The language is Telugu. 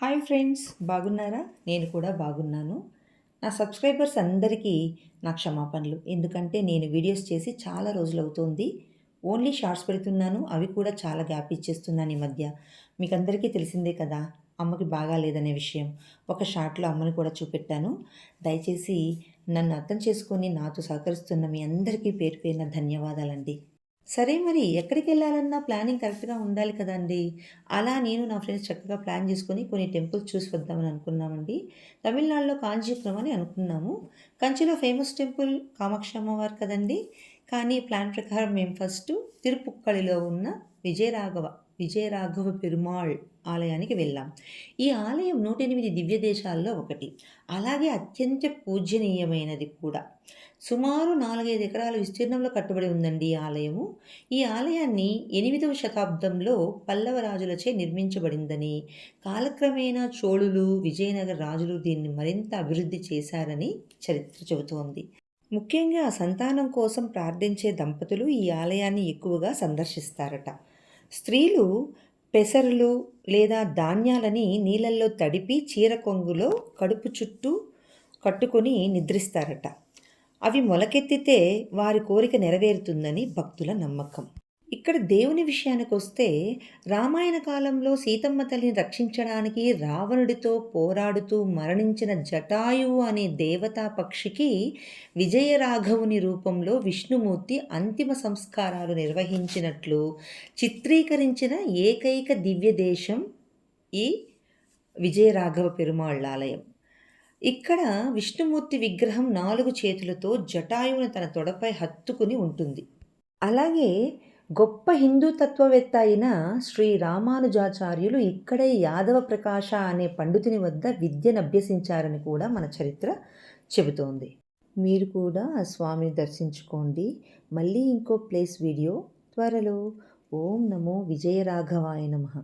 హాయ్ ఫ్రెండ్స్, బాగున్నారా? నేను కూడా బాగున్నాను. నా సబ్స్క్రైబర్స్ అందరికీ నా క్షమాపణలు. ఎందుకంటే నేను వీడియోస్ చేసి చాలా రోజులవుతోంది. ఓన్లీ షార్ట్స్ పెడుతున్నాను. అవి కూడా చాలా గ్యాప్ ఇచ్చేస్తున్నాను ఈ మధ్య. మీకందరికీ తెలిసిందే కదా! అమ్మకి బాగాలేదనే విషయం. ఒక షార్ట్‌లో అమ్మని కూడా చూపెట్టాను. దయచేసి నన్ను అర్థం చేసుకొని నాతో సహకరిస్తున్న మీ అందరికీ పేరు పేరున ధన్యవాదాలండి. సరే మరి ఎక్కడికెళ్ళాలన్నా ప్లానింగ్ కరెక్ట్‌గా ఉండాలి కదండీ! అలా నేను నా ఫ్రెండ్స్ చక్కగా ప్లాన్ చేసుకొని కొన్ని టెంపుల్స్ చూసి వద్దామని అనుకున్నామండి. తమిళనాడులో కాంచీపురం అని అనుకున్నాము. కంచిలో ఫేమస్ టెంపుల్ కామాక్షి అమ్మవారు కదండీ! కానీ ప్లాన్ ప్రకారం మేము ఫస్టు తిరుపుక్కళిలో ఉన్న విజయరాఘవ విజయరాఘవ పెరుమాళ్ ఆలయానికి వెళ్ళాం. ఈ ఆలయం 108 దివ్య దేశాల్లో ఒకటి. అలాగే అత్యంత పూజ్యనీయమైనది కూడా. సుమారు 4, 5 ఎకరాల విస్తీర్ణంలో కట్టుబడి ఉందండి ఈ ఆలయము. ఈ ఆలయాన్ని 8వ శతాబ్దంలో పల్లవ రాజులచే నిర్మించబడిందని, కాలక్రమేణా చోళులు, విజయనగర రాజులు దీన్ని మరింత అభివృద్ధి చేశారని చరిత్ర చెబుతోంది. ముఖ్యంగా సంతానం కోసం ప్రార్థించే దంపతులు ఈ ఆలయాన్ని ఎక్కువగా సందర్శిస్తారట. స్త్రీలు పెసరలు లేదా ధాన్యాలని నీళ్ళల్లో తడిపి చీర కొంగులో కడుపు చుట్టూ కట్టుకొని నిద్రిస్తారట. అవి మొలకెత్తితే వారి కోరిక నెరవేరుతుందని భక్తుల నమ్మకం. ఇక్కడ దేవుని విషయానికొస్తే రామాయణ కాలంలో సీతమ్మ తల్లిని రక్షించడానికి రావణుడితో పోరాడుతూ మరణించిన జటాయువు అనే దేవతా పక్షికి విజయరాఘవుని రూపంలో విష్ణుమూర్తి అంతిమ సంస్కారాలు నిర్వహించినట్లు చిత్రీకరించిన ఏకైక దివ్య దేశం ఈ విజయరాఘవ పెరుమాళ్ళ ఆలయం. ఇక్కడ విష్ణుమూర్తి విగ్రహం 4 చేతులతో జటాయువుని తన తొడపై హత్తుకుని ఉంటుంది. అలాగే గొప్ప హిందూ తత్వవేత్త అయిన శ్రీ రామానుజాచార్యులు ఇక్కడే యాదవ ప్రకాశ అనే పండితుని వద్ద విద్యనభ్యసించారని కూడా మన చరిత్ర చెబుతోంది. మీరు కూడా ఆ స్వామిని దర్శించుకోండి. మళ్ళీ ఇంకో ప్లేస్ వీడియో త్వరలో. ఓం నమో విజయరాఘవాయ నమః.